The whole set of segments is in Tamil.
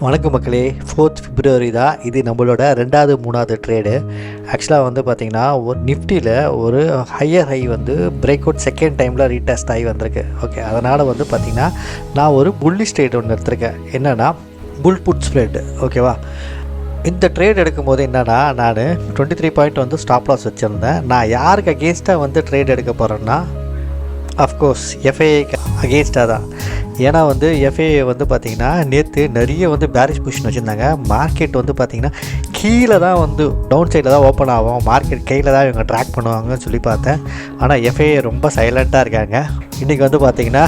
வணக்கம் மக்களே. 4th February தான் இது நம்மளோட 2வது 3வது ட்ரேடு. ஆக்சுவலாக வந்து பார்த்திங்கன்னா ஒரு நிஃப்டியில் ஒரு ஹையர் ஹை வந்து பிரேக் அவுட் செகண்ட் டைமில் ரீடெஸ்ட் ஆகி வந்திருக்கு. ஓகே, அதனால் வந்து பார்த்திங்கன்னா நான் ஒரு புல்லிஷ் ட்ரேட் ஒன்று எடுத்திருக்கேன். என்னென்னா புல் புட் ஸ்ப்ரெட். ஓகேவா, இந்த ட்ரேட் எடுக்கும்போது என்னென்னா நான் 23 பாயிண்ட் வந்து ஸ்டாப் லாஸ் வச்சுருந்தேன். நான் யாருக்கு அகேன்ஸ்டாக வந்து ட்ரேட் எடுக்க போகிறேன்னா அஃப்கோர்ஸ் எஃப்ஐஏக்கு அகேன்ஸ்டாக தான். ஏன்னா வந்து எஃப்ஐஏ வந்து பார்த்திங்கன்னா நேற்று நிறைய வந்து பேரிஷ் பொசிஷன் வச்சுருந்தாங்க. மார்க்கெட் வந்து பார்த்திங்கன்னா கீழே தான் வந்து டவுன் சைடில் தான் ஓப்பன் ஆகும், மார்க்கெட் கையில் தான் இவங்க ட்ராக் பண்ணுவாங்கன்னு சொல்லி பார்த்தேன். ஆனால் எஃப்ஐஏ ரொம்ப சைலண்ட்டாக இருக்காங்க. இன்றைக்கி வந்து பார்த்திங்கன்னா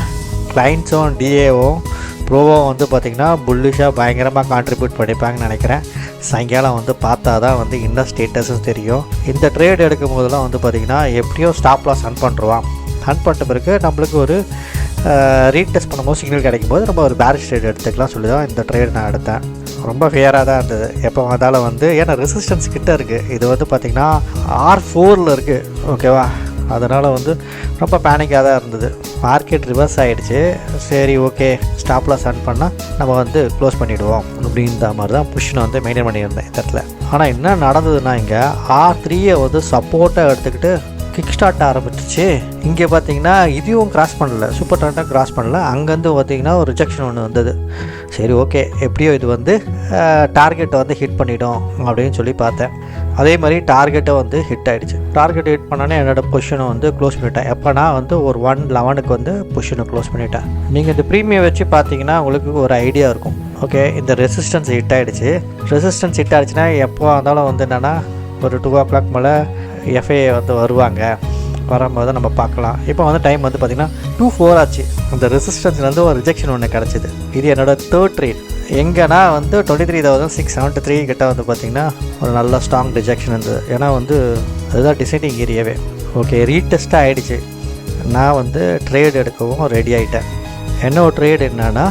கிளைண்ட்ஸும் டிஏவும் ப்ரோவும் வந்து பார்த்திங்கன்னா புல்லிஷாக பயங்கரமாக கான்ட்ரிபியூட் பண்ணிப்பாங்கன்னு நினைக்கிறேன். சாயங்காலம் வந்து பார்த்தா தான் வந்து இன்னும் ஸ்டேட்டஸும் தெரியும். இந்த ட்ரேட் எடுக்கும் போதெல்லாம் வந்து பார்த்திங்கன்னா எப்படியோ ஸ்டாப் லாஸ் ரன் பண்ணுறான். ரன் பண்ணிட்ட பிறகு நம்மளுக்கு ஒரு ரீடெஸ்ட் பண்ணும்போது சிக்னல் கிடைக்கும் போது நம்ம ஒரு பேரிஷ் ட்ரேட் எடுத்துக்கலாம் சொல்லி தான் இந்த ட்ரேட் நான் எடுத்தேன். ரொம்ப ஃபேராக தான் இருந்தது. எப்போ வந்தாலும் வந்து ஏன்னா ரெசிஸ்டன்ஸ் கிட்டே இருக்குது. இது வந்து பார்த்திங்கன்னா R4 இருக்குது. ஓகேவா, அதனால் வந்து ரொம்ப பேனிக்காக தான் இருந்தது. மார்க்கெட் ரிவர்ஸ் ஆகிடுச்சு. சரி, ஓகே, ஸ்டாப் லாஸ் ரன் பண்ணால் நம்ம வந்து க்ளோஸ் பண்ணிவிடுவோம் அப்படின்ற மாதிரி தான் புஷ்ஷனை வந்து மெயின்டைன் பண்ணியிருந்தேன் இந்த இடத்துல. ஆனால் என்ன நடந்ததுன்னா இங்கே R3 வந்து சப்போர்ட்டாக எடுத்துக்கிட்டு கிக் ஸ்டார்ட் ஆரம்பிச்சிச்சு. இங்கே பார்த்தீங்கன்னா இதையும் கிராஸ் பண்ணல, சூப்பர் ட்ரெண்டாக கிராஸ் பண்ணல. அங்கேருந்து பார்த்திங்கன்னா ஒரு ரிஜெக்ஷன் ஒன்று வந்தது. சரி, ஓகே, எப்படியோ இது வந்து டார்கெட்டை வந்து ஹிட் பண்ணிட்டோம் அப்படின்னு சொல்லி பார்த்தேன். அதே மாதிரி டார்கெட்டை வந்து ஹிட் ஆகிடுச்சு. டார்கெட் ஹிட் பண்ணோன்னே என்னோடய பொசிஷனை வந்து க்ளோஸ் பண்ணிட்டேன். எப்போனா வந்து ஒரு 111 வந்து பொசிஷனை க்ளோஸ் பண்ணிட்டேன். நீங்கள் இந்த ப்ரீமியம் வச்சு பார்த்தீங்கன்னா உங்களுக்கு ஒரு ஐடியா இருக்கும். ஓகே, இந்த ரெசிஸ்டன்ஸ் ஹிட் ஆகிடுச்சு. ரெசிஸ்டன்ஸ் ஹிட் ஆகிடுச்சுன்னா எப்போ வந்தாலும் வந்து என்னென்னா ஒரு 2 o'clock மேலே எஃப்ஐஏ வந்து வருவாங்க. வரும்போது நம்ம பார்க்கலாம். இப்போ வந்து டைம் வந்து பார்த்திங்கன்னா 2:04 ஆச்சு. அந்த ரெசிஸ்டன்ஸ்லேருந்து ஒரு ரிஜெக்ஷன் ஒன்று கிடச்சிது. இது என்னோடய 3rd ட்ரேட். எங்கன்னா வந்து 23,673 கிட்ட வந்து பார்த்திங்கன்னா ஒரு நல்ல ஸ்ட்ராங் ரிஜெக்ஷன் இருந்தது. ஏன்னா வந்து அதுதான் டிசைடிங் ஏரியாவே. ஓகே, ரீடெஸ்ட்டாக ஆகிடுச்சு. நான் வந்து ட்ரேட் எடுக்கவும் ரெடி ஆகிட்டேன். என்னோட ட்ரேட் என்னன்னா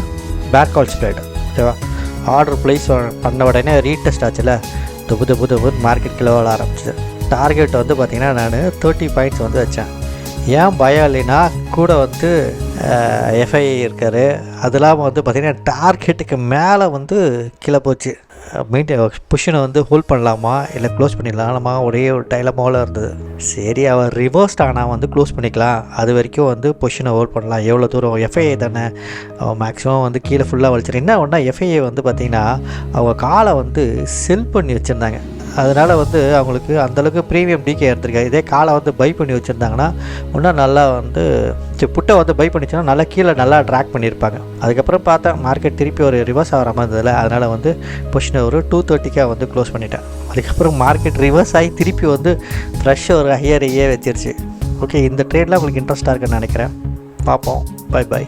பேக் கால் ஸ்ப்ரெட். ஓகேவா, ஆர்டர் ப்ளேஸ் பண்ண உடனே ரீடெஸ்ட் ஆச்சுல, புது மார்க்கெட் கிலோ வர ஆரம்பிச்சிது. டார்கெட் வந்து பார்த்திங்கன்னா நான் 30 பாயிண்ட்ஸ் வந்து வச்சேன். ஏன் பயம் இல்லைன்னா கூட வந்து எஃப்ஐஏ இருக்கார். அது இல்லாமல் வந்து பார்த்திங்கன்னா டார்கெட்டுக்கு மேலே வந்து கீழே போச்சு. புஷ்ஷனை வந்து ஹோல்ட் பண்ணலாமா இல்லை க்ளோஸ் பண்ணிடலாமா ஒரே ஒரு டைலமாவில் இருந்தது. சரி, அவர் ரிவர்ஸ்ட் ஆனால் வந்து க்ளோஸ் பண்ணிக்கலாம். அது வரைக்கும் வந்து பொசிஷனை ஹோல்ட் பண்ணலாம். எவ்வளோ தூரம் எஃப்ஐஏ தானே, மேக்ஸிமம் வந்து கீழே ஃபுல்லாக வலிச்சிரு. என்ன ஒன்றா எஃப்ஐஏ வந்து பார்த்திங்கன்னா அவங்க காலை வந்து செல் பண்ணி வச்சுருந்தாங்க. அதனால் வந்து அவங்களுக்கு அந்தளவுக்கு ப்ரீமியம் டிகே எடுத்திருக்காரு. இதே காலை வந்து பை பண்ணி வச்சுருந்தாங்கன்னா இன்னும் நல்லா வந்து புட்டை வந்து பை பண்ணிச்சுன்னா நல்லா கீழே நல்லா ட்ராக் பண்ணியிருப்பாங்க. அதுக்கப்புறம் பார்த்தேன் மார்க்கெட் திருப்பி ஒரு ரிவர்ஸ் ஆகிற மாதிரி இருந்ததில்ல. அதனால் வந்து பொசிஷனை ஒரு 230 வந்து க்ளோஸ் பண்ணிட்டேன். அதுக்கப்புறம் மார்க்கெட் ரிவர்ஸ் ஆகி திருப்பி வந்து ஃப்ரெஷ் ஒரு ஹையர் வச்சிருச்சு. ஓகே, இந்த ட்ரேட்லாம் உங்களுக்கு இன்ட்ரெஸ்ட்டாக இருக்குன்னு நினைக்கிறேன். பார்ப்போம். பை.